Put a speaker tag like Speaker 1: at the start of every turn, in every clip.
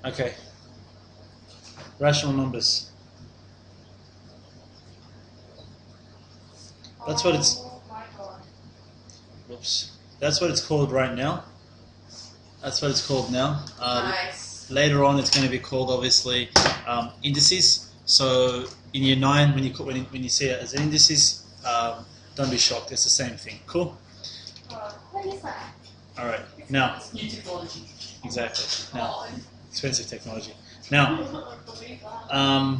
Speaker 1: Okay. Rational numbers. That's what it's.
Speaker 2: Oh my god.
Speaker 1: Whoops. That's what it's called right now. That's what it's called now.
Speaker 2: Nice.
Speaker 1: Later on, it's going to be called obviously indices. So in year 9, when you see it as indices, don't be shocked. It's the same thing. Cool.
Speaker 2: What is that?
Speaker 1: All right. Now,
Speaker 2: It's new technology.
Speaker 1: exactly. Now,
Speaker 2: Oh,
Speaker 1: expensive technology. Now,
Speaker 2: I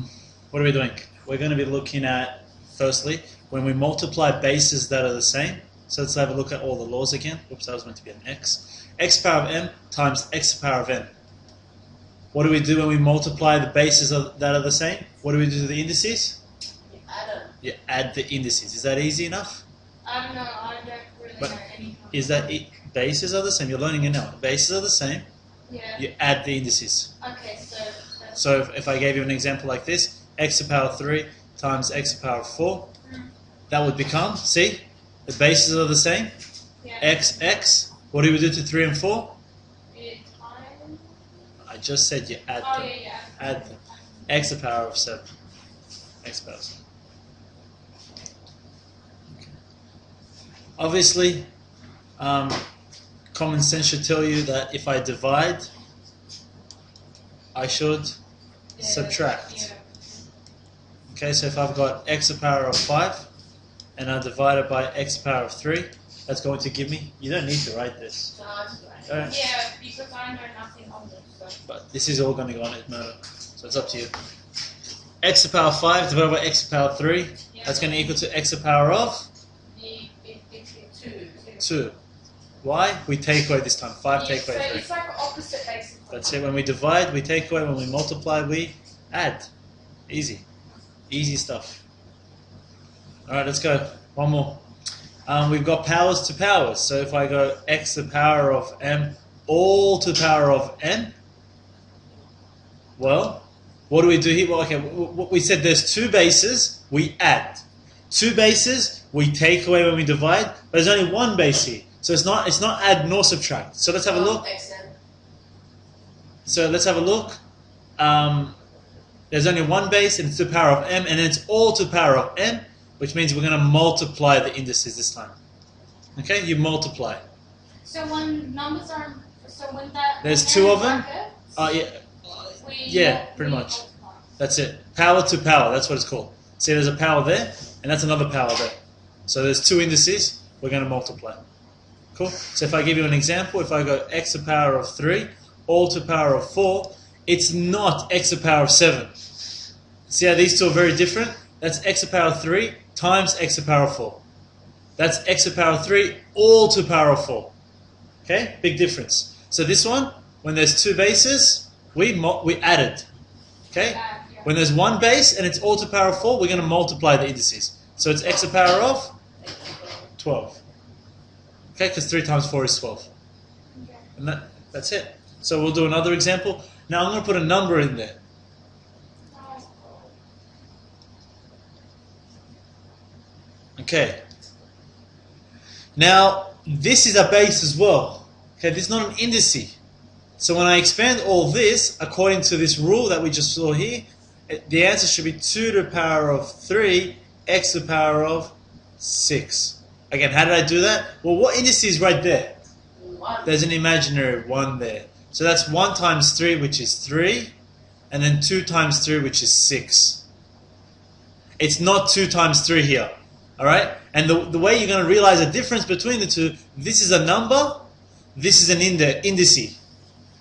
Speaker 1: what are we doing? We're going to be looking at, firstly, when we multiply bases that are the same. So let's have a look at all the laws again. Whoops, that was meant to be an x. X power of m times x power of n. What do we do when we multiply the bases that are the same? What do we do to the indices? You add the indices. Is that easy enough?
Speaker 2: I don't know. I don't really
Speaker 1: But
Speaker 2: know any.
Speaker 1: is that it? Bases are the same. You're learning it now. Bases are the same.
Speaker 2: Yeah.
Speaker 1: You add the indices.
Speaker 2: Okay, so. That's
Speaker 1: So if I gave you an example like this, x to the power 3 times x to the power 4, that would become, see, the bases are the same.
Speaker 2: yeah.
Speaker 1: X. What do we do to 3 and 4?
Speaker 2: Time.
Speaker 1: I just said you add
Speaker 2: Oh
Speaker 1: them.
Speaker 2: yeah.
Speaker 1: Add them. X to the power of 7. X power 7. Okay. Obviously, common sense should tell you that if I divide, I should subtract.
Speaker 2: Yeah.
Speaker 1: Okay, so if I've got x to the power of 5 and I divide it by x to the power of 3, that's going to give me, you don't need to write this.
Speaker 2: So I was like,
Speaker 1: Alright.
Speaker 2: yeah, because I know nothing of it. So.
Speaker 1: But this is all going to go on it, no. So it's up to you. X to the power of 5 divided by x to the power of 3,
Speaker 2: Yeah.
Speaker 1: that's going to equal to x to the power of
Speaker 2: It's 2.
Speaker 1: 2. Why? We take away this time. 5
Speaker 2: Yeah,
Speaker 1: take
Speaker 2: so
Speaker 1: away 3.
Speaker 2: it's like opposite basically.
Speaker 1: That's it. When we divide, we take away. When we multiply, we add. Easy. Easy stuff. Alright, let's go. One more. We've got powers to powers. So if I go x to the power of m all to the power of n, well, what do we do here? Well, okay, we said there's two bases, we add. Two bases, we take away when we divide, but there's only one base here. So it's not add nor subtract. So let's have a look. So let's have a look. There's only one base, and it's to the power of m, and then it's all to the power of n, which means we're going to multiply the indices this time. Okay, you multiply.
Speaker 2: So when numbers are, so when that
Speaker 1: There's
Speaker 2: when
Speaker 1: two
Speaker 2: n
Speaker 1: of them?
Speaker 2: brackets,
Speaker 1: Yeah, pretty much.
Speaker 2: multiply.
Speaker 1: That's it. Power to power, that's what it's called. See, there's a power there, and that's another power there. So there's two indices, we're going to multiply. Cool? So if I give you an example, if I go x to the power of 3, all to the power of 4, it's not x to the power of 7. See how these two are very different? That's x to the power of 3 times x to the power of 4. That's x to the power of 3 all to the power of 4. Okay? Big difference. So this one, when there's two bases, we added. Okay?
Speaker 2: Yeah.
Speaker 1: When there's one base and it's all to the power of 4, we're going to multiply the indices. So it's x to the power of 12. Okay? Because 3 times 4 is 12.
Speaker 2: Okay.
Speaker 1: And that's it. So we'll do another example. Now I'm going to put a number in there. Okay. Now, this is a base as well. Okay, this is not an indice. So when I expand all this, according to this rule that we just saw here, the answer should be 2 to the power of 3, x to the power of 6. Again, how did I do that? Well, what indice is right there? There's an imaginary 1 there. So that's 1 times 3, which is 3, and then 2 times 3, which is 6. It's not 2 times 3 here. Alright? And the way you're going to realize the difference between the two, this is a number, this is an indice.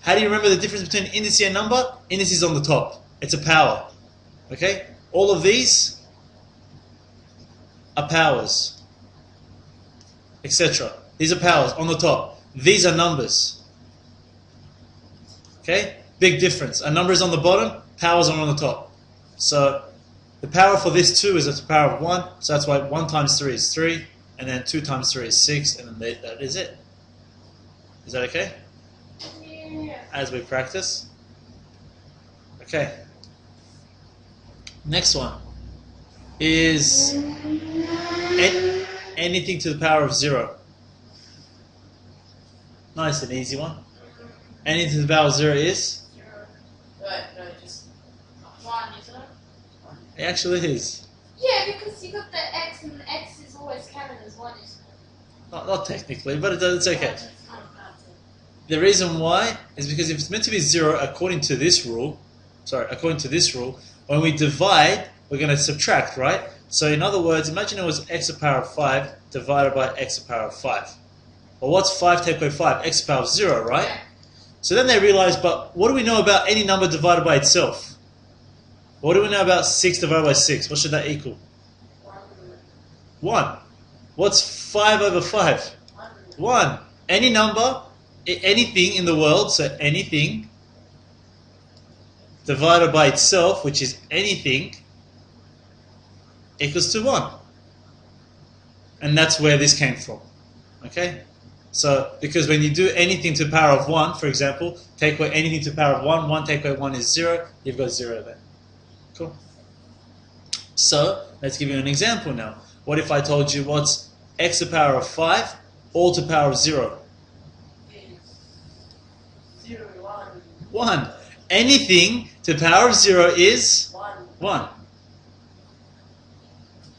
Speaker 1: How do you remember the difference between indice and number? Indice is on the top. It's a power. Okay? All of these are powers. Etc. These are powers on the top. These are numbers. Okay? Big difference. A number is on the bottom, powers are on the top. So the power for this 2 is at the power of 1, so that's why 1 times 3 is 3, and then 2 times 3 is 6, and then that is it. Is that okay?
Speaker 2: Yeah.
Speaker 1: As we practice. Okay. Next one is anything to the power of 0. Nice and easy one. Anything to the power of 0 is It actually is.
Speaker 2: Yeah, because you got the x and the x is always counted as 1, isn't it?
Speaker 1: Not technically, but it's okay.
Speaker 2: That's kind of bad.
Speaker 1: The reason why is because if it's meant to be 0 according to this rule, when we divide, we're going to subtract, right? So in other words, imagine it was x to the power of 5 divided by x to the power of 5. Well, what's 5 take away 5? X to the power of 0, right?
Speaker 2: Yeah.
Speaker 1: So then they realized, but what do we know about any number divided by itself? What do we know about 6 divided by 6? What should that equal? 1. What's 5 over 5? 1. Any number, anything in the world, so anything divided by itself, which is anything, equals to 1. And that's where this came from. Okay? So, because when you do anything to the power of 1, for example, take away anything to the power of 1, 1 take away 1 is 0, you've got 0 there. Cool. So, let's give you an example now. What if I told you what's x to the power of 5 all to the power of 0?
Speaker 3: 0, 1.
Speaker 1: 1. Anything to the power of 0 is
Speaker 3: 1.
Speaker 1: 1.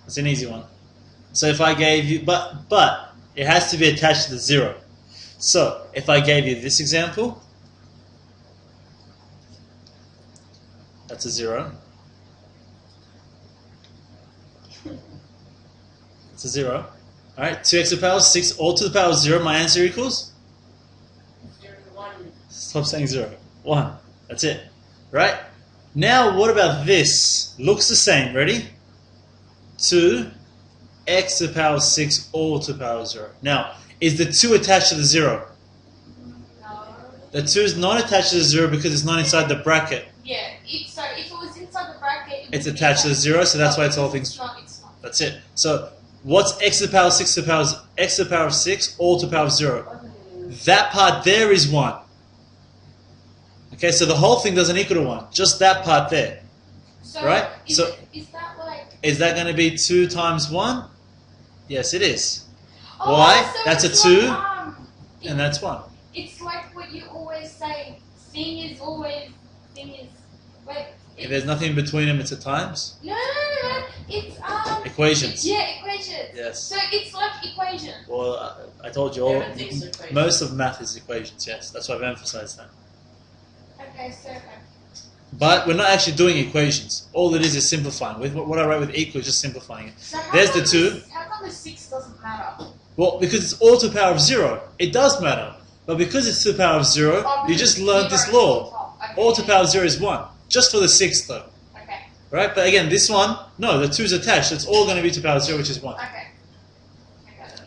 Speaker 1: It's an easy one. So if I gave you, but it has to be attached to the 0. So if I gave you this example, that's a 0. It's a 0. Alright, 2x to the power of 6 all to the power of 0. My answer equals?
Speaker 3: 0, 1.
Speaker 1: Stop saying 0. 1. That's it. Right? Now what about this? Looks the same. Ready? 2x to the power of 6 all to the power of 0. Now, is the 2 attached to the 0?
Speaker 2: No.
Speaker 1: The 2 is not attached to the 0 because it's not inside the bracket.
Speaker 2: Yeah, so if it was inside the bracket,
Speaker 1: It's attached to the 0, so that's why it's all things.
Speaker 2: It's not.
Speaker 1: That's it. So, what's x to the power of 6 to the power of x to the power of 6 all to the power of 0? That part there is 1. Okay, so the whole thing doesn't equal to 1. Just that part there.
Speaker 2: So
Speaker 1: Right?
Speaker 2: Is,
Speaker 1: So-
Speaker 2: is that like?
Speaker 1: Is that going to be 2 times 1? Yes, it is.
Speaker 2: Oh,
Speaker 1: Why?
Speaker 2: so
Speaker 1: That's a
Speaker 2: it's
Speaker 1: 2,
Speaker 2: like,
Speaker 1: and that's 1.
Speaker 2: It's like what you always say. Thing is. Wait.
Speaker 1: If there's nothing in between them, it's a times.
Speaker 2: No. It's
Speaker 1: Equations.
Speaker 2: Yeah, equations.
Speaker 1: Yes.
Speaker 2: So it's like equation.
Speaker 1: Well, I told you all.
Speaker 3: Everything's equations.
Speaker 1: Most of math is equations. Yes, that's why I've emphasized that.
Speaker 2: Okay, so
Speaker 1: But we're not actually doing equations. All it is simplifying. With what I write with equal is just simplifying it.
Speaker 2: So how
Speaker 1: There's
Speaker 2: come
Speaker 1: the 2.
Speaker 2: How come the 6 doesn't matter?
Speaker 1: Well, because it's all to the power of 0. It does matter. But because it's to the power of 0,
Speaker 2: Oh,
Speaker 1: you
Speaker 2: because
Speaker 1: just learned
Speaker 2: zero
Speaker 1: this
Speaker 2: is
Speaker 1: law.
Speaker 2: on top. Okay.
Speaker 1: All to the power of 0 is 1. Just for the 6th though.
Speaker 2: Okay.
Speaker 1: Right? But again, this one, no, the 2 is attached. So it's all going to be to the power of 0, which is 1.
Speaker 2: Okay.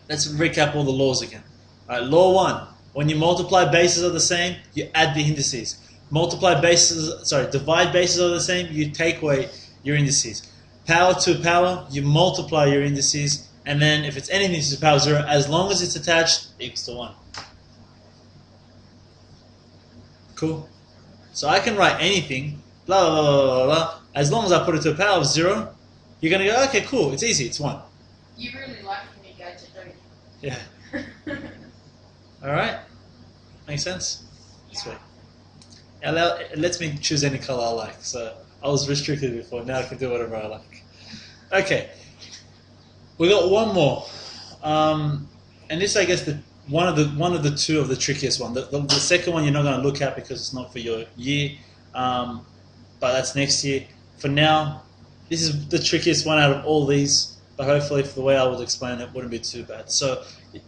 Speaker 1: Let's recap all the laws again. All right, law 1. When you multiply bases are the same, you add the indices. Divide bases are the same, you take away your indices. Power to power, you multiply your indices, and then if it's anything to the power of 0, as long as it's attached, it equals to 1. Cool? So I can write anything, blah, blah, blah, blah, blah, as long as I put it to the power of 0, you're going to go, okay, cool, it's easy, it's 1.
Speaker 2: You really like when you go to do.
Speaker 1: Yeah. Alright? Make sense?
Speaker 2: Yeah.
Speaker 1: Sweet. It lets me choose any color I like. So I was restricted before. Now I can do whatever I like. Okay, we got one more, and this I guess one of the two of the trickiest one. The second one you're not going to look at because it's not for your year, but that's next year. For now, this is the trickiest one out of all these. But hopefully, for the way I would explain it, wouldn't be too bad. So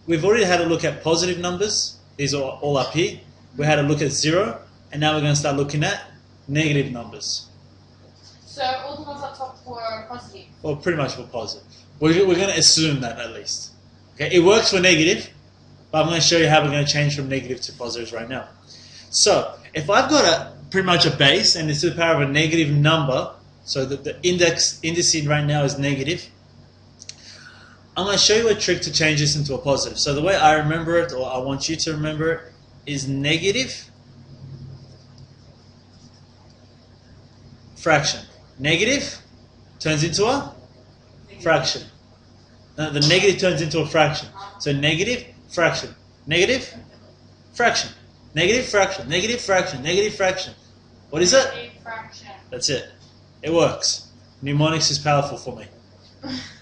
Speaker 1: we've already had a look at positive numbers. These are all up here. We had a look at 0. And now we're going to start looking at negative numbers.
Speaker 2: So all the ones up top were positive.
Speaker 1: Well, pretty much for positive. We're going to assume that at least. Okay, it works for negative, but I'm going to show you how we're going to change from negative to positives right now. So if I've got pretty much a base and it's to the power of a negative number, so the indice right now is negative, I'm going to show you a trick to change this into a positive. So the way I remember it, or I want you to remember it, is negative fraction. Negative turns into a fraction. No, the negative turns into a fraction. So negative fraction. Negative fraction. Negative fraction. Negative fraction. Negative fraction. What is it?
Speaker 2: Negative fraction.
Speaker 1: That's it. It works. Mnemonics is powerful for me.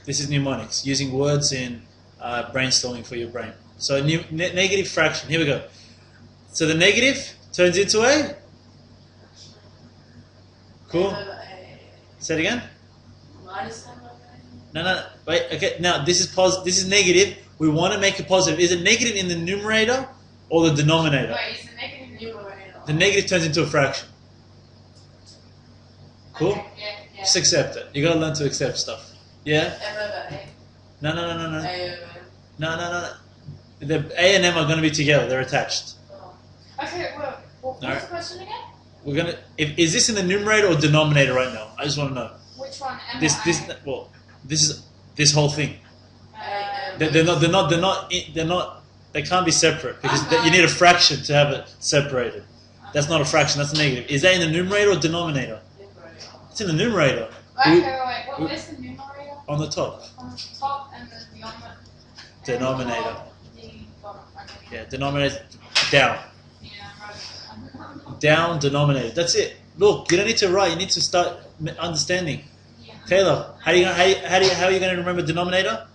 Speaker 1: This is mnemonics, using words in brainstorming for your brain. So negative fraction. Here we go. So the negative turns into a. Cool. Say it again.
Speaker 3: Minus M over A.
Speaker 1: No. Wait. Okay. Now this is This is negative. We want to make it positive. Is it negative in the numerator or the denominator?
Speaker 2: Wait, is the negative numerator?
Speaker 1: The negative turns into a fraction. Cool.
Speaker 2: Okay, yeah.
Speaker 1: Just accept it. You gotta learn to accept stuff. Yeah.
Speaker 3: M over A.
Speaker 1: No.
Speaker 3: A over M.
Speaker 1: No. The A and M are going to be together. They're attached.
Speaker 3: Oh.
Speaker 2: Okay, well, what's
Speaker 1: Alright.
Speaker 2: the question again?
Speaker 1: We're gonna. Is this in the numerator or denominator right now? I just want to know.
Speaker 2: Which one? M
Speaker 1: This.
Speaker 2: or
Speaker 1: This.
Speaker 2: A?
Speaker 1: Well, this is this whole thing.
Speaker 3: A.
Speaker 1: They're not. They can't be separate because you need a fraction to have it separated. That's not a fraction. That's a negative. Is that in the numerator or denominator?
Speaker 3: Numerator.
Speaker 1: It's in the numerator.
Speaker 2: Okay, wait. Where's the numerator?
Speaker 1: On the top.
Speaker 2: On the top and the
Speaker 1: Denominator.
Speaker 2: The bottom. Okay.
Speaker 1: Yeah. Denominator down.
Speaker 2: Yeah, right.
Speaker 1: Down. Denominator. That's it. Look, you don't need to write. You need to start understanding.
Speaker 2: Yeah.
Speaker 1: Taylor, how are you going to remember denominator?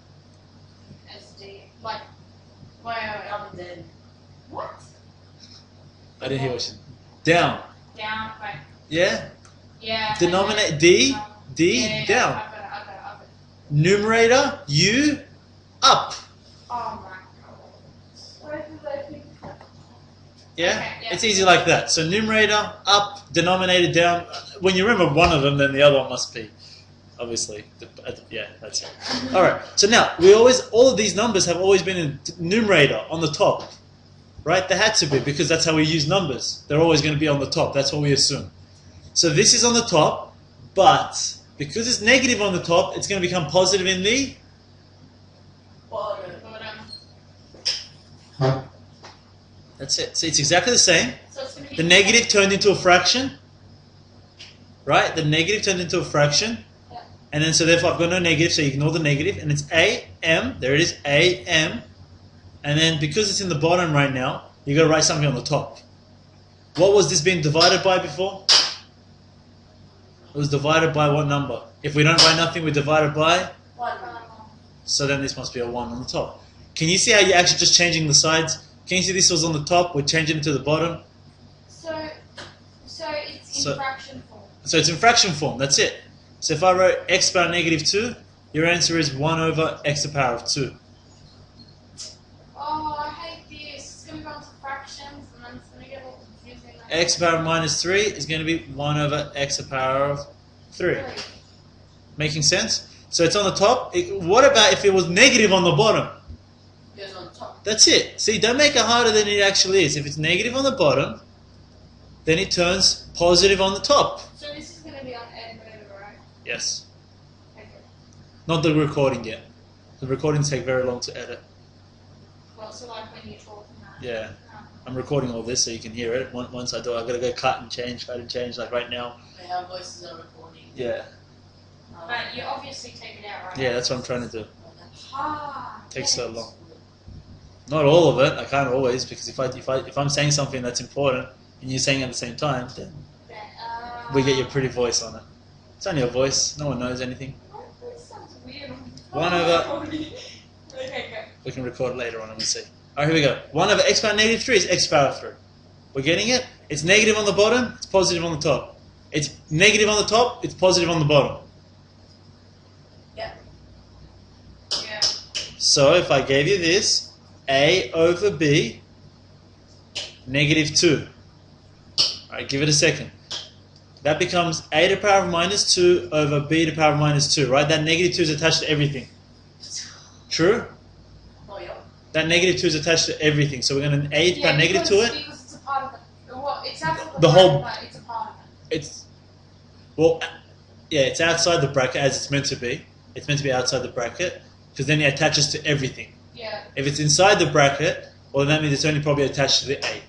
Speaker 2: SD. Like, wait.
Speaker 3: Other than.
Speaker 2: What?
Speaker 1: I didn't hear what you said. Down.
Speaker 2: Down, wait.
Speaker 1: Yeah?
Speaker 2: Yeah.
Speaker 1: Denominator,
Speaker 2: and
Speaker 1: D,
Speaker 2: then-
Speaker 1: D,
Speaker 2: yeah,
Speaker 1: down.
Speaker 2: I got it.
Speaker 1: Numerator, U, up.
Speaker 2: Oh my god. Where did I pick that?
Speaker 1: Yeah?
Speaker 2: Okay, yeah.
Speaker 1: It's easy like that. So numerator, up, denominator, down. When you remember one of them, then the other one must be, obviously. Yeah, that's it. All right. So now, all of these numbers have always been in numerator on the top. Right? They had to be because that's how we use numbers. They're always going to be on the top. That's what we assume. So this is on the top, but because it's negative on the top, it's going to become positive in the...
Speaker 3: Bottom.
Speaker 2: Bottom.
Speaker 1: That's it. So it's exactly the same.
Speaker 2: So it's gonna be
Speaker 1: The negative turned into a fraction. Right? The negative turned into a fraction.
Speaker 2: Yeah.
Speaker 1: And then so therefore I've got no negative, so you ignore the negative. And it's AM. There it is. AM. And then because it's in the bottom right now, you've got to write something on the top. What was this being divided by before? It was divided by what number? If we don't write nothing, we divide it by...
Speaker 3: One.
Speaker 1: So then this must be a 1 on the top. Can you see how you're actually just changing the sides? Can you see this was on the top, we're changing it to the bottom?
Speaker 2: So it's in
Speaker 1: So-
Speaker 2: fraction form.
Speaker 1: So it's in fraction form, that's it. So if I wrote x power negative 2, your answer is 1 over x to the power of 2.
Speaker 2: Oh, I hate this. It's gonna go into fractions and then it's gonna get all confusing.
Speaker 1: X power minus 3 is going to be 1 over x to the power of 3.
Speaker 2: Really?
Speaker 1: Making sense? So it's on the top. What about if it was negative on the bottom?
Speaker 3: Goes on top.
Speaker 1: That's it. See, don't make it harder than it actually is. If it's negative on the bottom, then it turns positive on the top.
Speaker 2: So this is gonna be on edited, right?
Speaker 1: Yes.
Speaker 2: Okay.
Speaker 1: Not the recording yet. The recordings take very long to edit.
Speaker 2: Well, so like when you're talking.
Speaker 1: Yeah. I'm recording all this so you can hear it. Once I do, I've got to go cut and change, like right now.
Speaker 3: Our voices are recording.
Speaker 1: Yeah.
Speaker 2: But you obviously take it out, right?
Speaker 1: Yeah, that's what I'm trying to do.
Speaker 2: Ah.
Speaker 1: Takes so
Speaker 2: yes.
Speaker 1: long. Not all of it. I can't always because if I'm saying something that's important and you're saying it at the same time, then we get your pretty voice on it. It's only a voice. No one knows anything.
Speaker 2: Oh, that sounds weird.
Speaker 1: 1 over.
Speaker 2: Okay, go.
Speaker 1: We can record it later on and we'll see. All right, here we go. 1 over x power negative 3 is x power 3. We're getting it? It's negative on the bottom, it's positive on the top. It's negative on the top, it's positive on the bottom.
Speaker 3: Yeah.
Speaker 2: Yeah.
Speaker 1: So if I gave you this, a over b, negative 2. All right, give it a second. That becomes a to the power of minus 2 over b to the power of minus 2, right? That negative 2 is attached to everything. True?
Speaker 3: Oh, yeah.
Speaker 1: That negative 2 is attached to everything. So we're going to add that negative to it.
Speaker 2: Because it's a part of it. Well, it's outside
Speaker 1: The whole-
Speaker 2: but it's a part of it.
Speaker 1: It's, well, yeah, it's outside the bracket as it's meant to be. It's meant to be outside the bracket because then it attaches to everything.
Speaker 2: Yeah.
Speaker 1: If it's inside the bracket, well, that means it's only probably attached to the A.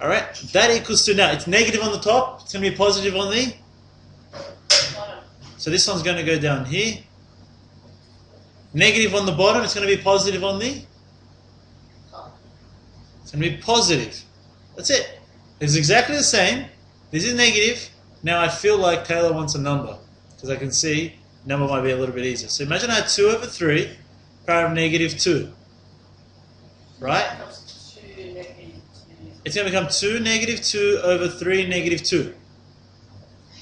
Speaker 1: All right, that equals to now. It's negative on the top. It's going to be positive on the.
Speaker 3: Bottom.
Speaker 1: So this one's going to go down here. Negative on the bottom. It's going to be positive on the.
Speaker 3: Top.
Speaker 1: It's going to be positive. That's it. It's exactly the same. This is negative. Now I feel like Taylor wants a number. because I can see number might be a little bit easier. So imagine I had 2 over 3, power of negative 2. Right?
Speaker 3: Equals 2 negative 2.
Speaker 1: It's going to become 2 negative 2 over 3 negative 2.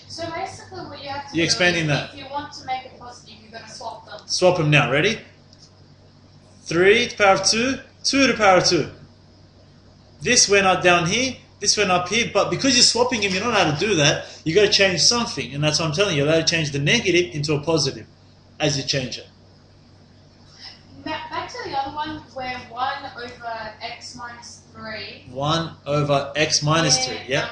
Speaker 2: So basically what you have to
Speaker 1: You're
Speaker 2: do
Speaker 1: expanding
Speaker 2: is
Speaker 1: that.
Speaker 2: if you want to make it positive, you're going to swap them.
Speaker 1: Swap them now. Ready? 3 to the power of 2, 2 to the power of 2. This went up down here, this went up here, but because you're swapping them, you don't know how to do that. You got to change something, and that's what I'm telling you. You're allowed to change the negative into a positive as you change it.
Speaker 2: Back to the other one where 1 over x minus 3.
Speaker 1: 1 over x minus 3.
Speaker 2: and,
Speaker 1: Yep.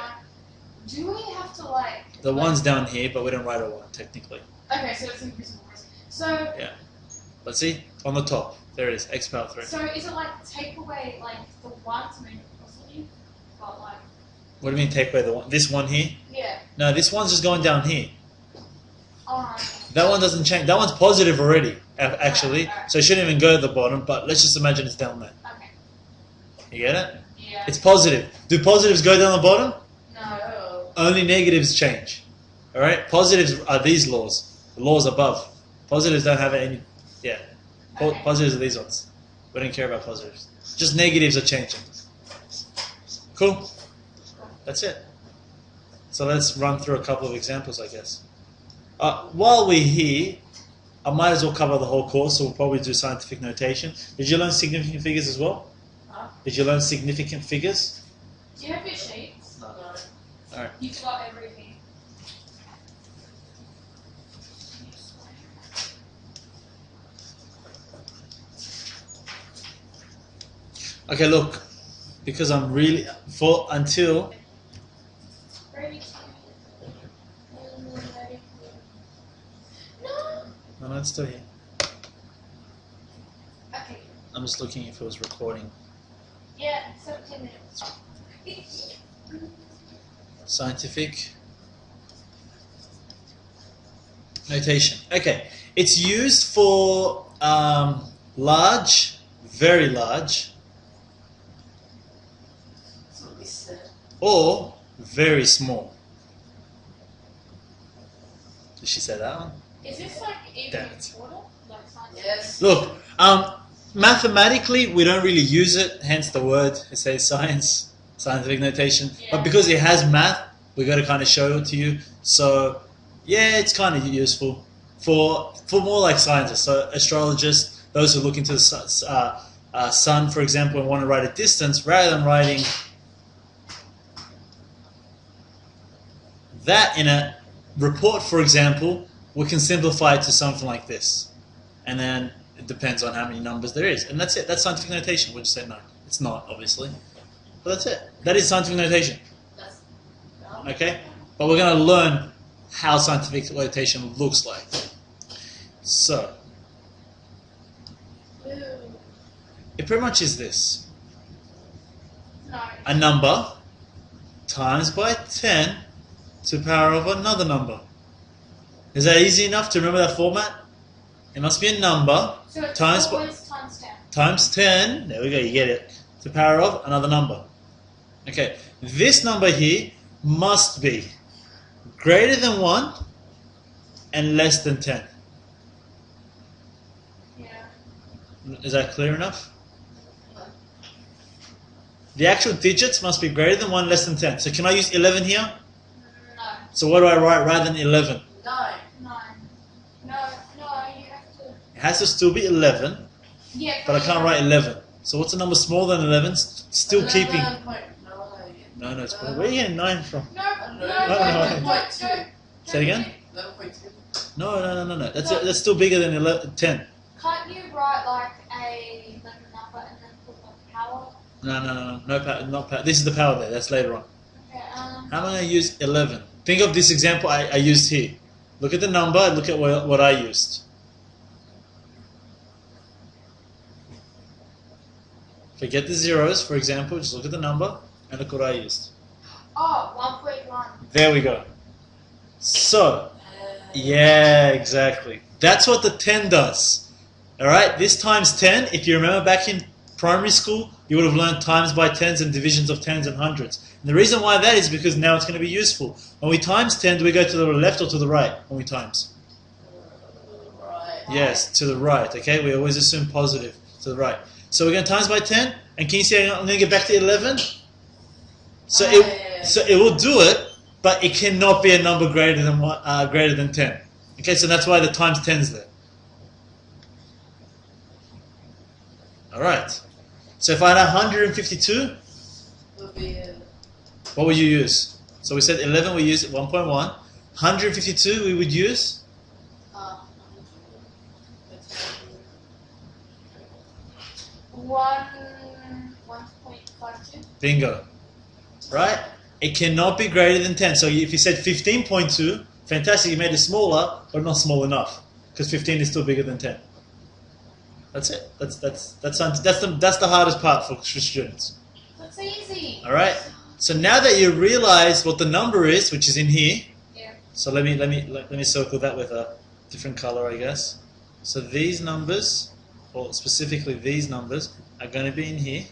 Speaker 2: Do we have to like...
Speaker 1: The 1's down here, but we don't write a 1 technically.
Speaker 2: Okay, so it's invisible. So...
Speaker 1: Yeah. Let's see. On the top. There it is. X power 3.
Speaker 2: So is it like take away like the 1 to make it positive? But like...
Speaker 1: What do you mean take away the 1? This 1 here?
Speaker 2: Yeah.
Speaker 1: No, this 1's just going down here.
Speaker 2: Alright.
Speaker 1: That one doesn't change. That one's positive already, actually.
Speaker 2: Alright.
Speaker 1: So it shouldn't even go to the bottom, but let's just imagine it's down there.
Speaker 2: Okay.
Speaker 1: You get it?
Speaker 2: Yeah.
Speaker 1: It's positive. Do positives go down the bottom?
Speaker 2: No.
Speaker 1: Only negatives change. Alright? Positives are these laws. The laws above. Positives don't have any... Yeah.
Speaker 2: Okay.
Speaker 1: Positives are these ones. We don't care about positives. Just negatives are changing. Cool? That's it. So let's run through a couple of examples, I guess. While we're here, I might as well cover the whole course, so we'll probably do scientific notation. Did you learn significant figures as well?
Speaker 3: Huh?
Speaker 1: Did you learn significant figures?
Speaker 2: Do you have your sheets?
Speaker 3: No.
Speaker 1: Alright.
Speaker 2: You've got everything.
Speaker 1: Okay, look. Because I'm really... Until...
Speaker 2: No.
Speaker 1: No, it's still here.
Speaker 2: Okay.
Speaker 1: I'm just looking if it was recording.
Speaker 2: Yeah, 17 minutes.
Speaker 1: Scientific notation. Okay, it's used for large, very large,
Speaker 3: That's what we said.
Speaker 1: or very small. Did she say that one?
Speaker 2: Is this like even
Speaker 1: Damn it.
Speaker 2: important? Like science?
Speaker 3: Yes.
Speaker 1: Look, mathematically we don't really use it, hence the word, it says science, scientific notation.
Speaker 2: Yeah.
Speaker 1: But because it has math, we got to kind of show it to you. So, yeah, it's kind of useful for more like scientists, so astrologists, those who look into the sun, for example, and want to write a distance, rather than writing that in a report, for example, we can simplify it to something like this. And then it depends on how many numbers there is. And that's it. That's scientific notation. We'll just say no. It's not, obviously. But that's it. That is scientific notation.
Speaker 3: That's, no.
Speaker 1: Okay? But we're going to learn how scientific notation looks like. So,
Speaker 2: Ooh.
Speaker 1: it pretty much is this.
Speaker 2: No.
Speaker 1: A number times by 10 to the power of another number. Is that easy enough to remember that format? It must be a number
Speaker 2: So it's
Speaker 1: times
Speaker 2: always times 10.
Speaker 1: times 10, there we go, you get it, to the power of another number. Okay, this number here must be greater than 1 and less than 10.
Speaker 2: Yeah.
Speaker 1: Is that clear enough? The actual digits must be greater than 1, less than 10. So can I use 11 here?
Speaker 2: No.
Speaker 1: So what do I write rather than 11?
Speaker 3: 9.
Speaker 2: No. No, you have to...
Speaker 1: It has to still be 11,
Speaker 2: Yeah.
Speaker 1: but I can't write 11. So what's a number smaller than 11? Still keeping... No, it's... Where are you getting 9 from?
Speaker 2: No,
Speaker 3: No,
Speaker 2: no.
Speaker 1: Say it again?
Speaker 3: 11.2.
Speaker 1: No. That's still bigger than 11, 10.
Speaker 2: Can't you write like a number and then put the power?
Speaker 1: No power, not power. This is the power there. That's later on.
Speaker 2: Okay,
Speaker 1: How am I going to use 11? Think of this example I used here. Look at the number and look at what I used. Forget the zeros, for example. Just look at the number and look what I used.
Speaker 2: Oh, 1.1.
Speaker 1: There we go. So, yeah, exactly. That's what the 10 does. Alright, this times 10, if you remember back in primary school, you would have learned times by tens and divisions of tens and hundreds. And the reason why that is because now it's going to be useful. When we times 10, do we go to the left or to the right when we times? Yes, to the right. Okay, we always assume positive to the right. So we're going to times by 10, and can you see I'm going to get back to 11? So it will do it, but it cannot be a number greater than 10. Okay, so that's why the times 10's there. All right. So if I had 152,
Speaker 3: Will be
Speaker 1: what would you use? So we said 11, we use 1.1. 152, we would use
Speaker 2: 1.52.
Speaker 1: bingo. Right? It cannot be greater than 10. So if you said 15.2, fantastic, you made it smaller, but not small enough. Because 15 is still bigger than 10. That's it. That's the hardest part for students.
Speaker 2: That's easy.
Speaker 1: All right. So now that you realize what the number is, which is in here.
Speaker 2: Yeah.
Speaker 1: So let me circle that with a different color, I guess. So these numbers, or specifically these numbers, are going to be in here.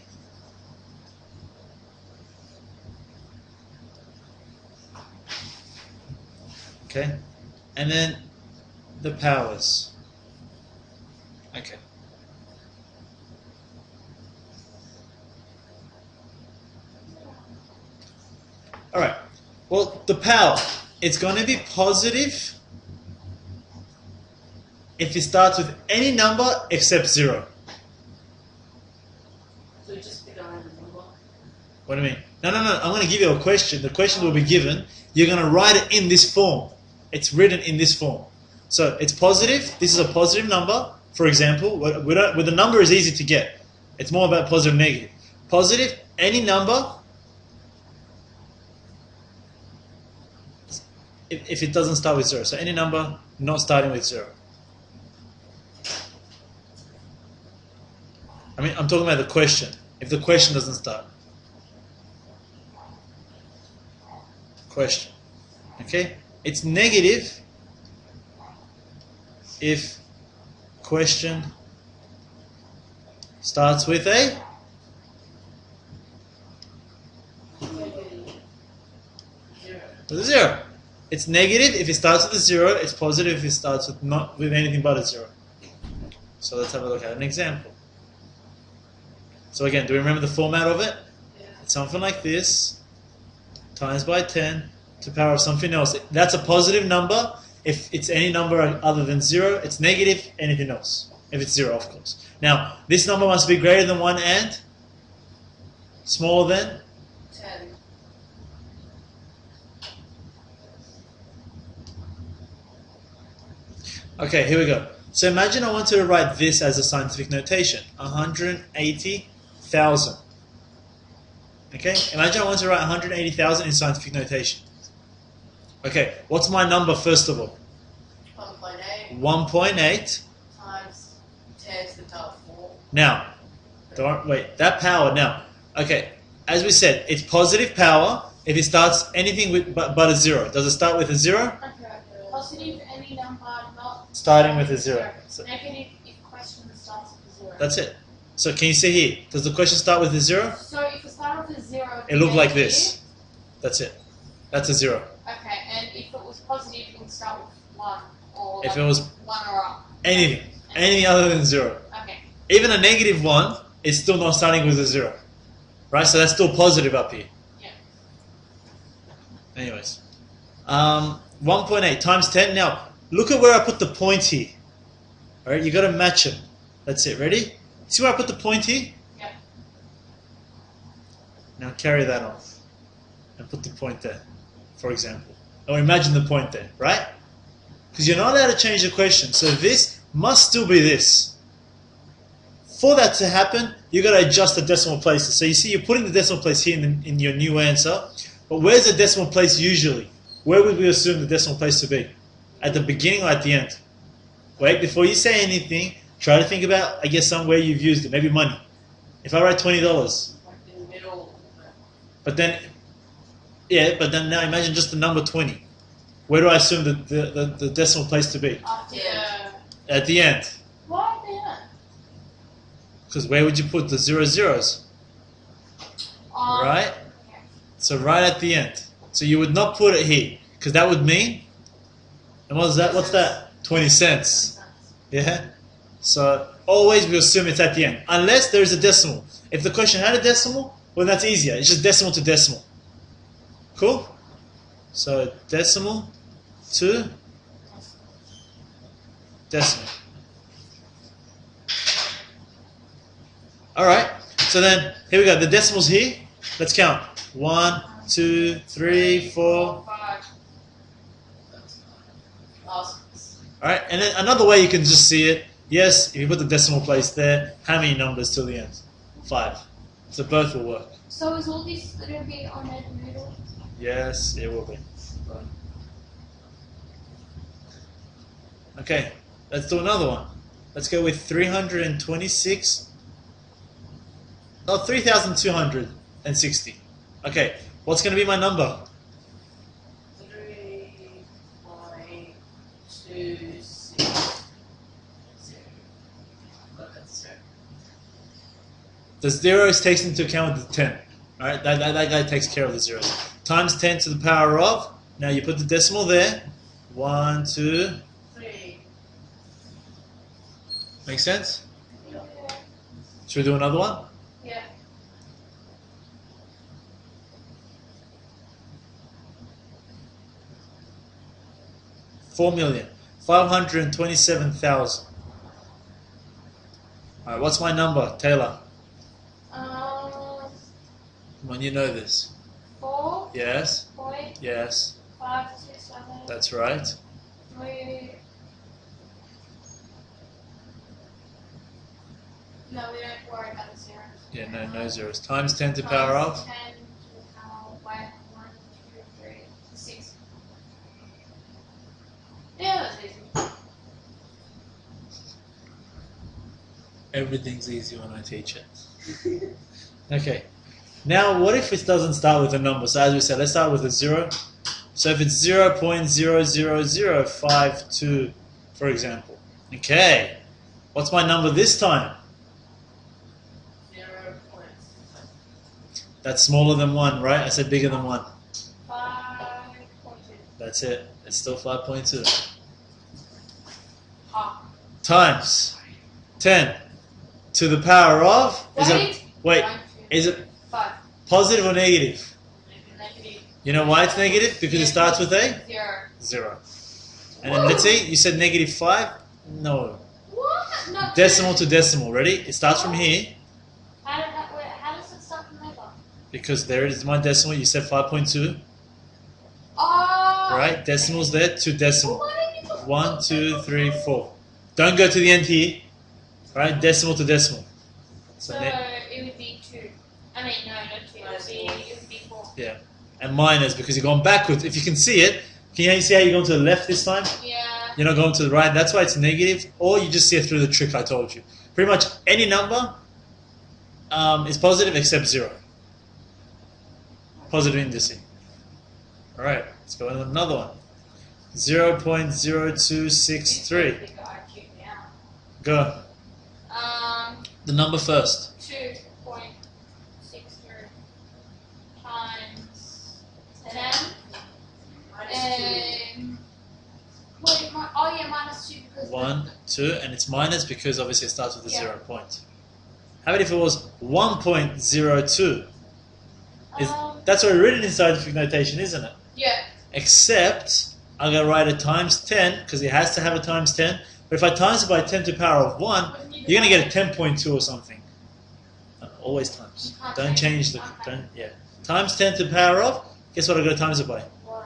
Speaker 1: Okay. And then the powers. Okay. All right. Well, the power, it's going to be positive if it starts with any number except 0.
Speaker 3: So just pick a random number.
Speaker 1: What do you mean? No. I'm going to give you a question. The question will be given. You're going to write it in this form. It's written in this form. So it's positive. This is a positive number. For example, where the number is easy to get. It's more about positive, negative. Positive, any number. If it doesn't start with 0. So any number not starting with 0. I mean, I'm talking about the question. If the question doesn't start. Question. Okay? It's negative if question starts with a with a 0. It's negative if it starts with a 0. It's positive if it starts with anything but a 0. So let's have a look at an example. So again, do we remember the format of it?
Speaker 3: Yeah.
Speaker 1: It's something like this, times by 10 to the power of something else. That's a positive number. If it's any number other than 0, it's negative, anything else. If it's 0, of course. Now, this number must be greater than 1 and smaller than
Speaker 3: 10.
Speaker 1: Okay, here we go. So imagine I wanted to write this as a scientific notation. 180,000. Okay, imagine I want to write 180,000 in scientific notation. Okay, what's my number first of all?
Speaker 3: 1.8
Speaker 1: 1.8.
Speaker 3: times 10 to the power 4.
Speaker 1: Now, wait, that power now. Okay, as we said, it's positive power if it starts anything with but a 0. Does it start with a 0?
Speaker 2: Okay. Positive any number not
Speaker 1: Starting with a 0. So
Speaker 2: negative if question starts with a 0.
Speaker 1: that's it. So can you see here? Does the question start with a 0?
Speaker 2: So if it started with a 0,
Speaker 1: It looked like this. That's it. That's a 0.
Speaker 2: Okay, and if it was positive, it would start with 1 or
Speaker 1: If
Speaker 2: like
Speaker 1: it was
Speaker 2: 1 or up.
Speaker 1: anything other than 0.
Speaker 2: Okay.
Speaker 1: Even a negative 1 is still not starting with a 0. Right? So that's still positive up here.
Speaker 2: Yeah.
Speaker 1: Anyways. 1.8 times 10. Now, look at where I put the point here. Alright, you got to match them. That's it. Ready? See where I put the point here?
Speaker 2: Yeah.
Speaker 1: Now carry that off. And put the point there, for example. Or imagine the point there, right? Because you're not allowed to change the question. So this must still be this. For that to happen, you've got to adjust the decimal places. So you see, you're putting the decimal place here in your new answer. But where's the decimal place usually? Where would we assume the decimal place to be? At the beginning or at the end? Wait, before you say anything, try to think about, I guess, somewhere you've used it. Maybe money. If I write $20,
Speaker 3: Like in the middle.
Speaker 1: but then now imagine just the number 20. Where do I assume the decimal place to be?
Speaker 2: After
Speaker 3: Yeah.
Speaker 1: At the end.
Speaker 2: why then?
Speaker 1: Because where would you put the 0 zeros? Right?
Speaker 2: Okay.
Speaker 1: So right at the end. So you would not put it here. Because that would mean, and what's that? 20 cents. Yeah? So always we assume it's at the end. Unless there is a decimal. If the question had a decimal, well that's easier. It's just decimal to decimal. Cool? So decimal to decimal. Alright, so then here we go. The decimal's here. Let's count. 1, 2, 3, 4.
Speaker 3: 5. Awesome.
Speaker 1: Alright, and then another way you can just see it. Yes, if you put the decimal place there, how many numbers till the end? 5. So both will work.
Speaker 2: So is all this going to be on the middle?
Speaker 1: Yes, it will be. Right. Okay, let's do another one. Let's go with 326. Oh, 3,260. Okay, what's going to be my number?
Speaker 3: 3.26.
Speaker 1: The zeros takes into account the 10. Alright, that guy takes care of the zeros. Times 10 to the power of. Now you put the decimal there. 1, 2.
Speaker 3: 3.
Speaker 1: Make sense?
Speaker 2: Yeah.
Speaker 1: Should we do another one?
Speaker 2: Yeah.
Speaker 1: Four 4,527,000. Alright, what's my number, Taylor? Come on, you know this.
Speaker 2: 4.
Speaker 1: Yes,
Speaker 2: Point
Speaker 1: yes,
Speaker 2: 527.
Speaker 1: that's right.
Speaker 2: 3. No, we don't worry about the zeros.
Speaker 1: Yeah, no zeros. Times 10 to the power of.
Speaker 2: 10 to the power of 1, 2, 3, 6. Yeah, that's easy.
Speaker 1: Everything's easy when I teach it. Okay. Now, what if it doesn't start with a number? So as we said, let's start with a 0. So if it's 0.00052, for example. Okay. What's my number this time?
Speaker 3: 0 points.
Speaker 1: That's smaller than 1, right? I said bigger than 1.
Speaker 2: 5.2.
Speaker 1: That's it. It's still 5.2.
Speaker 2: Ah.
Speaker 1: Times 10 to the power of. Wait,
Speaker 2: 1, 2,
Speaker 1: is it
Speaker 2: 5.
Speaker 1: positive or negative?
Speaker 2: Negative.
Speaker 1: You know why it's negative? Because it starts with a
Speaker 2: 0.
Speaker 1: 0. And then let's see, you said negative 5? No.
Speaker 2: What? No.
Speaker 1: Decimal to decimal. Ready? It starts from here.
Speaker 2: How does it start from there?
Speaker 1: Because there is my decimal. You said 5.2.
Speaker 2: Oh.
Speaker 1: Right? Decimals there to decimal.
Speaker 2: Why didn't you put
Speaker 1: 1, 2, 3, 4. Don't go to the end here. Right? Decimal to decimal.
Speaker 2: So
Speaker 1: So
Speaker 2: it would be 2. I mean, no, not 2. It would be 4.
Speaker 1: yeah. And minus because you're going backwards. If you can see it, can you see how you're going to the left this time?
Speaker 2: Yeah.
Speaker 1: You're not going to the right. That's why it's negative. Or you just see it through the trick I told you. Pretty much any number is positive except 0. Positive indice. Alright, let's go on another one. 0.0263. Go. The number first.
Speaker 2: 2.63 times 10. Wait, oh yeah, minus 2 because
Speaker 1: 1, 2, and it's minus because obviously it starts with a
Speaker 2: Yeah.
Speaker 1: 0 point. How about if it was 1.02? That's already written in scientific notation, isn't it?
Speaker 2: yeah.
Speaker 1: Except, I'm going to write it times 10, because it has to have a times 10. But if I times it by 10 to the power of 1, you're going to get a 10.2 or something. Always times. Don't change the... Yeah. Times 10 to the power of, guess what I've got to times it by?
Speaker 2: No.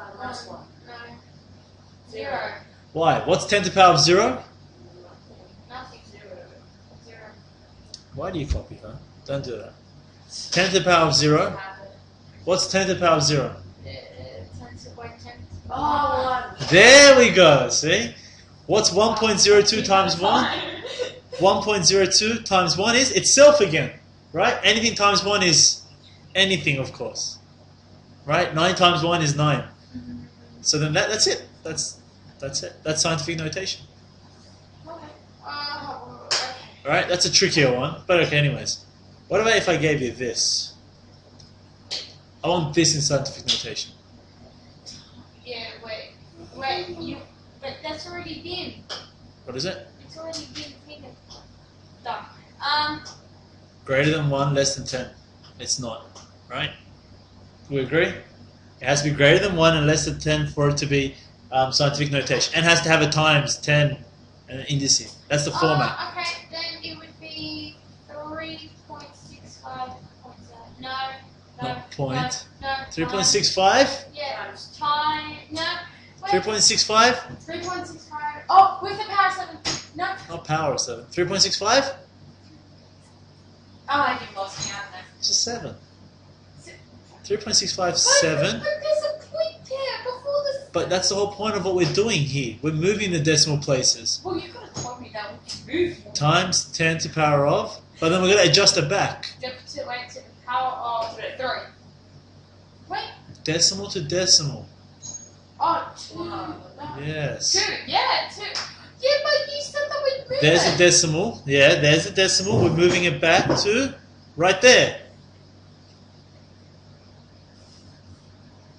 Speaker 2: 0.
Speaker 1: Why? What's 10 to the power of 0?
Speaker 2: Nothing. 0.
Speaker 1: Why do you copy her? Don't do that. 10 to the power of 0. What's 10 to the power of 0?
Speaker 2: 10 by 10.
Speaker 3: Oh,
Speaker 1: There we go, see? What's 1.02 times 1? 1.02 times 1 is itself again, right? Anything times 1 is anything, of course. Right? 9 times 1 is 9. So then that's it. That's it. That's scientific notation.
Speaker 2: Okay.
Speaker 1: Alright, that's a trickier one. But okay, anyways. What about if I gave you this? I want this in scientific notation.
Speaker 2: Yeah, wait, but that's already been.
Speaker 1: What is it?
Speaker 2: It's It's already been taken. Done.
Speaker 1: Greater than 1, less than 10. It's not, right? We agree? It has to be greater than 1 and less than 10 for it to be scientific notation. And has to have a times 10 and an indice. That's the format.
Speaker 2: Okay, then it would be 3.65. No.
Speaker 1: Not point.
Speaker 2: No.
Speaker 1: 3.65?
Speaker 2: Yeah. Time. No. Wait.
Speaker 1: 3.65?
Speaker 2: 3.65. Oh, with the power 7. No.
Speaker 1: Not power of 7. 3.65?
Speaker 2: Oh, you've lost me, haven't I?
Speaker 1: It's just 7.
Speaker 2: Se-
Speaker 1: 3.65, 7.
Speaker 2: But there's a point there before the.
Speaker 1: But that's the whole point of what we're doing here. We're moving the decimal places.
Speaker 2: Well, you could have told me that we can move.
Speaker 1: Times 10 to power of. But then we're going to adjust it back.
Speaker 2: To the power of 3. Wait.
Speaker 1: Decimal to decimal.
Speaker 2: Oh, 2.
Speaker 1: Yes.
Speaker 2: 2. Yeah, 2. Yeah, but you said that we'd move
Speaker 1: There's
Speaker 2: it.
Speaker 1: a decimal. Yeah, there's a decimal. We're moving it back to right there.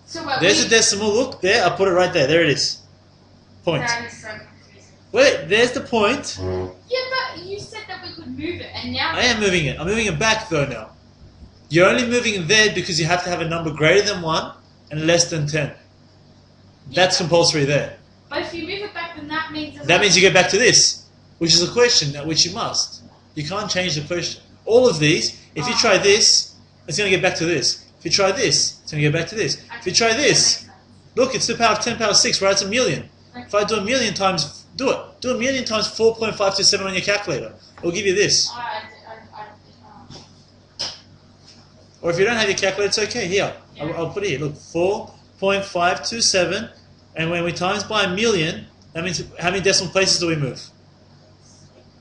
Speaker 2: So what,
Speaker 1: There's a decimal. Look, there. I put it right there. There it is. Point.
Speaker 2: That is so confusing.
Speaker 1: Wait, there's the point.
Speaker 2: Yeah, but you said that we could move it, and now.
Speaker 1: I am moving it. I'm moving it back though now. You're only moving it there because you have to have a number greater than 1 and less than 10. That's compulsory there.
Speaker 2: But if you move it back, then that means.
Speaker 1: That means you get back to this, which is a question which you must. You can't change the question. All of these, if you try this, it's going to get back to this. If you try this, it's going to get back to this. If you try this, look, it's the power of 10 power 6, right? It's a million. If I do a million times, do it. Do a million times 4.527 on your calculator. It'll give you this. Or if you don't have your calculator, it's okay. Here, I'll put it here. Look, 4.527. And when we times by a million, that means how many decimal places do we move?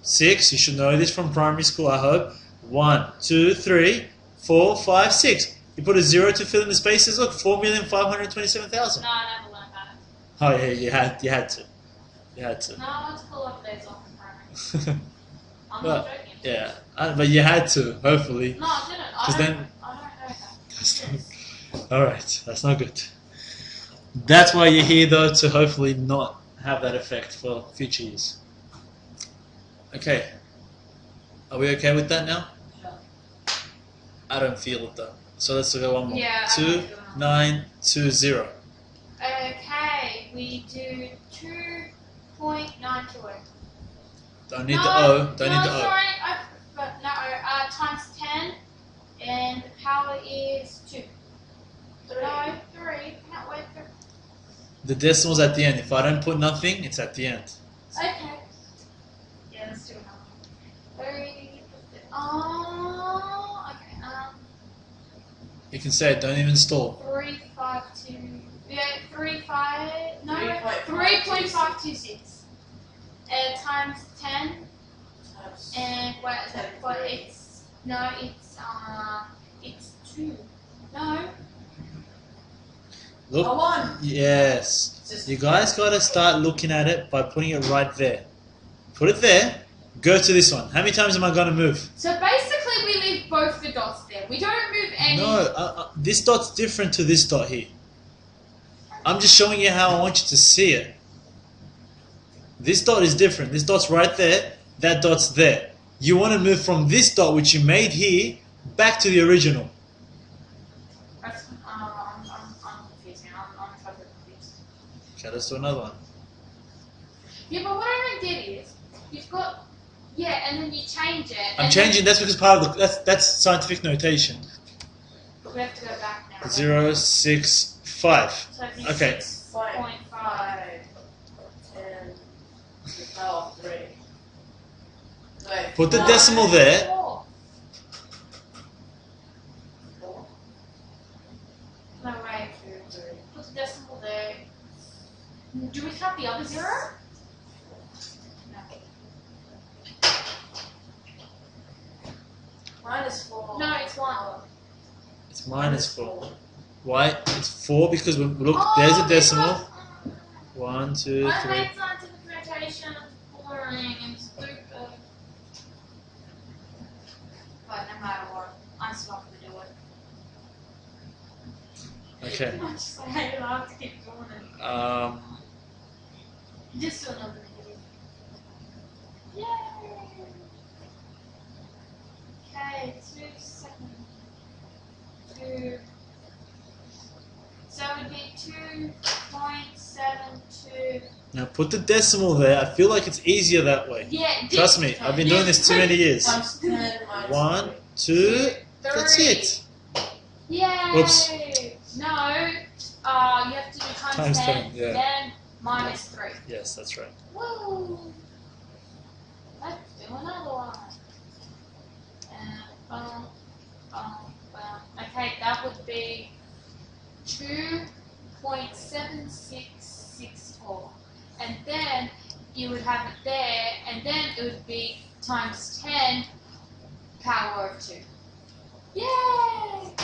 Speaker 1: 6. You should know this from primary school, I hope. 1, 2, 3, 4, 5, 6. You put a 0 to fill in the spaces. Look, 4,527,000.
Speaker 2: No, I never learned that.
Speaker 1: Oh yeah, you had to. You had to.
Speaker 2: No, I want to pull up those off in primary. I'm
Speaker 1: Well,
Speaker 2: not joking.
Speaker 1: yeah, but you had to. Hopefully.
Speaker 2: No, I didn't. I
Speaker 1: 'Cause
Speaker 2: don't,
Speaker 1: then-
Speaker 2: I don't know that.
Speaker 1: That's not, all right, that's not good. That's why you're here, though, to hopefully not have that effect for future years. Okay. Are we okay with that now? I don't feel it, though. So let's go one more.
Speaker 2: Yeah, I
Speaker 1: 2,
Speaker 2: don't feel it.
Speaker 1: 9, 2, 0.
Speaker 2: Okay, we do 2.928.
Speaker 1: Don't need the O. Don't need the O.
Speaker 2: Sorry, times 10, and the power is 2.
Speaker 3: 3.
Speaker 2: No, 3. No, wait, 3.
Speaker 1: The decimal's at the end. If I don't put nothing, it's at the end.
Speaker 2: Okay. Yeah, let's do another one. 3. Okay.
Speaker 1: You can say it. Don't even stall.
Speaker 2: 352. Yeah, 3.5. No,
Speaker 3: 3.526.
Speaker 2: 3.526. Times 10, and what is it? But it's it's 2. No.
Speaker 1: Look.
Speaker 3: A 1.
Speaker 1: Yes. You guys got to start looking at it by putting it right there. Put it there. Go to this one. How many times am I going to move?
Speaker 2: So basically, we leave both the dots there. We don't move any.
Speaker 1: No, this dot's different to this dot here. I'm just showing you how I want you to see it. This dot is different. This dot's right there. That dot's there. You want to move from this dot, which you made here, back to the original.
Speaker 2: I'm confused now. I'm totally confused.
Speaker 1: Okay, let's do another one.
Speaker 2: Yeah, but what I don't get is you've got and then you change it.
Speaker 1: I'm changing. That's because part of the that's scientific notation.
Speaker 2: We have to go back now.
Speaker 1: 0, 6, 5.
Speaker 2: So it'd be
Speaker 1: Okay.
Speaker 2: 6.5.
Speaker 3: 10 to the power of 3. Wait,
Speaker 1: Put the
Speaker 2: No,
Speaker 1: decimal there.
Speaker 2: 4.
Speaker 3: 4.
Speaker 2: No way.
Speaker 3: 2, 3.
Speaker 2: Put the decimal there. Do we count the other 0? No.
Speaker 3: Minus 4.
Speaker 2: No, it's 1.
Speaker 1: It's minus 4. Why? It's 4 because we look.
Speaker 2: Oh,
Speaker 1: There's a
Speaker 2: because-
Speaker 1: decimal. 1, 2,
Speaker 2: I
Speaker 1: 3.
Speaker 2: made scientific notation. It's boring and stupid. But no matter what, I'm still not gonna do it.
Speaker 1: Okay.
Speaker 2: I just hate it. I have to keep doing it. Just do another video. Yay! Okay, 2 seconds. 2. So it would be 2.72.
Speaker 1: Now put the decimal there. I feel like it's easier that way.
Speaker 2: Yeah,
Speaker 1: Trust me, I've been doing this too many years.
Speaker 3: Times 10 minus
Speaker 1: 1, 2,
Speaker 2: 3.
Speaker 1: that's it.
Speaker 2: Yay!
Speaker 1: Oops.
Speaker 2: No, you have to do times,
Speaker 1: Times
Speaker 2: 10,
Speaker 1: 10, yeah.
Speaker 2: then minus 3.
Speaker 1: Yes, that's right.
Speaker 2: Woo! Let's do another one. Okay, that would be 2.7664. And then you would have it there, and then it would be times 10 power of 2. Yay!